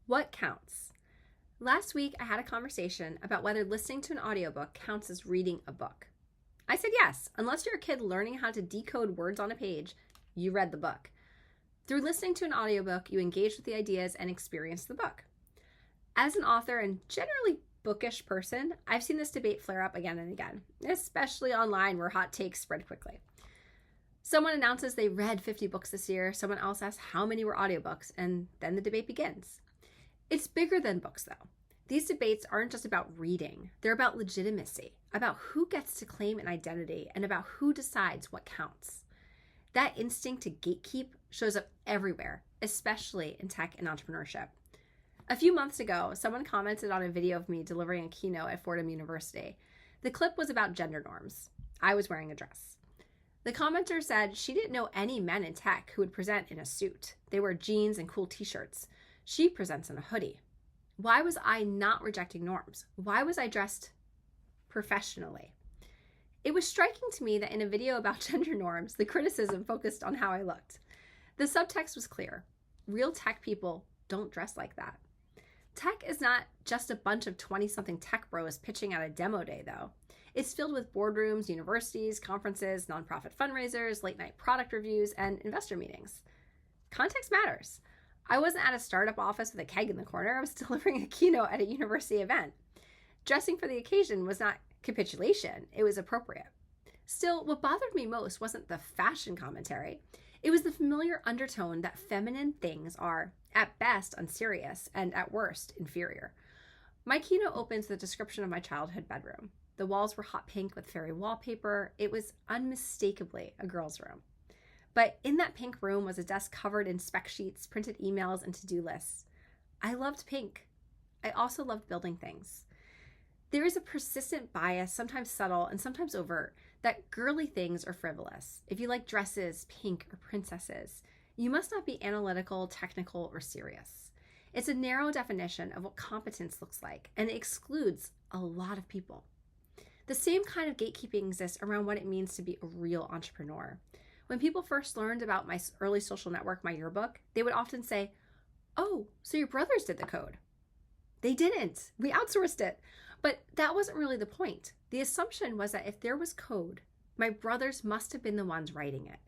What counts? Last week, I had a conversation about whether listening to an audiobook counts as reading a book. I said yes, unless you're a kid learning how to decode words on a page, you read the book. Through listening to an audiobook, you engage with the ideas and experience the book. As an author and generally bookish person, I've seen this debate flare up again and again, especially online where hot takes spread quickly. Someone announces they read 50 books this year, someone else asks how many were audiobooks, and then the debate begins. It's bigger than books, though. These debates aren't just about reading. They're about legitimacy, about who gets to claim an identity, and about who decides what counts. That instinct to gatekeep shows up everywhere, especially in tech and entrepreneurship. A few months ago, someone commented on a video of me delivering a keynote at Fordham University. The clip was about gender norms. I was wearing a dress. The commenter said she didn't know any men in tech who would present in a suit. They wear jeans and cool t-shirts. She presents in a hoodie. Why was I not rejecting norms? Why was I dressed professionally? It was striking to me that in a video about gender norms, the criticism focused on how I looked. The subtext was clear. Real tech people don't dress like that. Tech is not just a bunch of 20-something tech bros pitching at a demo day, though. It's filled with boardrooms, universities, conferences, nonprofit fundraisers, late-night product reviews, and investor meetings. Context matters. I wasn't at a startup office with a keg in the corner. I was delivering a keynote at a university event. Dressing for the occasion was not capitulation. It was appropriate. Still, what bothered me most wasn't the fashion commentary. It was the familiar undertone that feminine things are, at best, unserious, and at worst, inferior. My keynote opens with a description of my childhood bedroom. The walls were hot pink with fairy wallpaper. It was unmistakably a girl's room. But in that pink room was a desk covered in spec sheets, printed emails, and to-do lists. I loved pink. I also loved building things. There is a persistent bias, sometimes subtle and sometimes overt, that girly things are frivolous. If you like dresses, pink, or princesses, you must not be analytical, technical, or serious. It's a narrow definition of what competence looks like, and it excludes a lot of people. The same kind of gatekeeping exists around what it means to be a real entrepreneur. When people first learned about my early social network, my yearbook, they would often say, "Oh, so your brothers did the code." They didn't. We outsourced it. But that wasn't really the point. The assumption was that if there was code, my brothers must have been the ones writing it,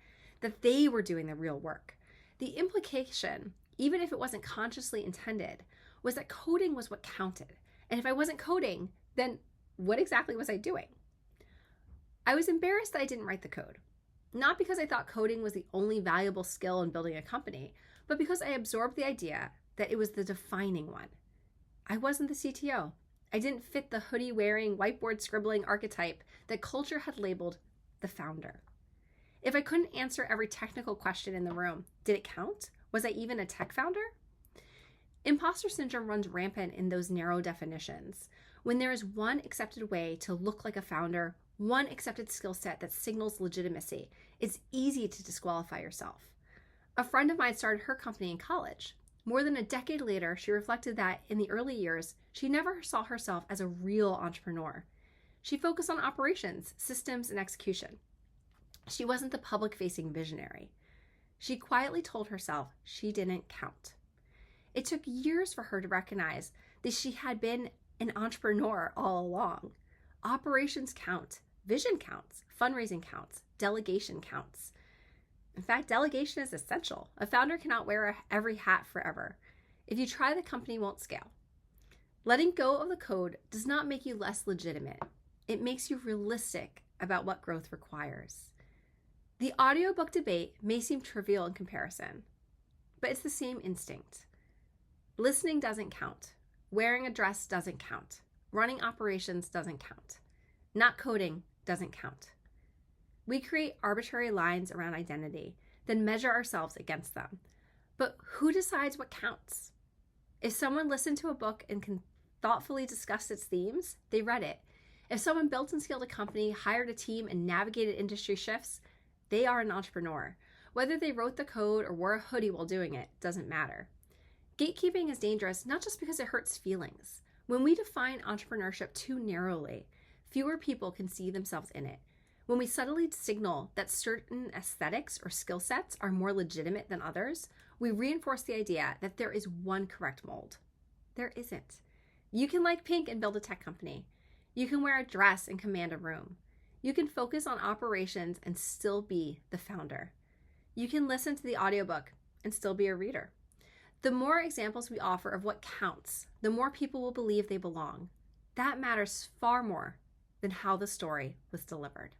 that they were doing the real work. The implication, even if it wasn't consciously intended, was that coding was what counted. And if I wasn't coding, then what exactly was I doing? I was embarrassed that I didn't write the code. Not because I thought coding was the only valuable skill in building a company, but because I absorbed the idea that it was the defining one. I wasn't the CTO. I didn't fit the hoodie-wearing, whiteboard-scribbling archetype that culture had labeled the founder. If I couldn't answer every technical question in the room, did it count? Was I even a tech founder? Imposter syndrome runs rampant in those narrow definitions. When there is one accepted way to look like a founder, one accepted skill set that signals legitimacy, it's easy to disqualify yourself. A friend of mine started her company in college. More than a decade later, she reflected that in the early years, she never saw herself as a real entrepreneur. She focused on operations, systems, and execution. She wasn't the public-facing visionary. She quietly told herself she didn't count. It took years for her to recognize that she had been an entrepreneur all along. Operations count, vision counts, fundraising counts, delegation counts. In fact, delegation is essential. A founder cannot wear every hat forever. If you try, the company won't scale. Letting go of the code does not make you less legitimate. It makes you realistic about what growth requires. The audiobook debate may seem trivial in comparison, but it's the same instinct. Listening doesn't count. Wearing a dress doesn't count. Running operations doesn't count. Not coding doesn't count. We create arbitrary lines around identity, then measure ourselves against them. But who decides what counts? If someone listened to a book and can thoughtfully discuss its themes, they read it. If someone built and scaled a company, hired a team, and navigated industry shifts, they are an entrepreneur. Whether they wrote the code or wore a hoodie while doing it doesn't matter. Gatekeeping is dangerous not just because it hurts feelings. When we define entrepreneurship too narrowly, fewer people can see themselves in it. When we subtly signal that certain aesthetics or skill sets are more legitimate than others, we reinforce the idea that there is one correct mold. There isn't. You can like pink and build a tech company. You can wear a dress and command a room. You can focus on operations and still be the founder. You can listen to the audiobook and still be a reader. The more examples we offer of what counts, the more people will believe they belong. That matters far more than how the story was delivered.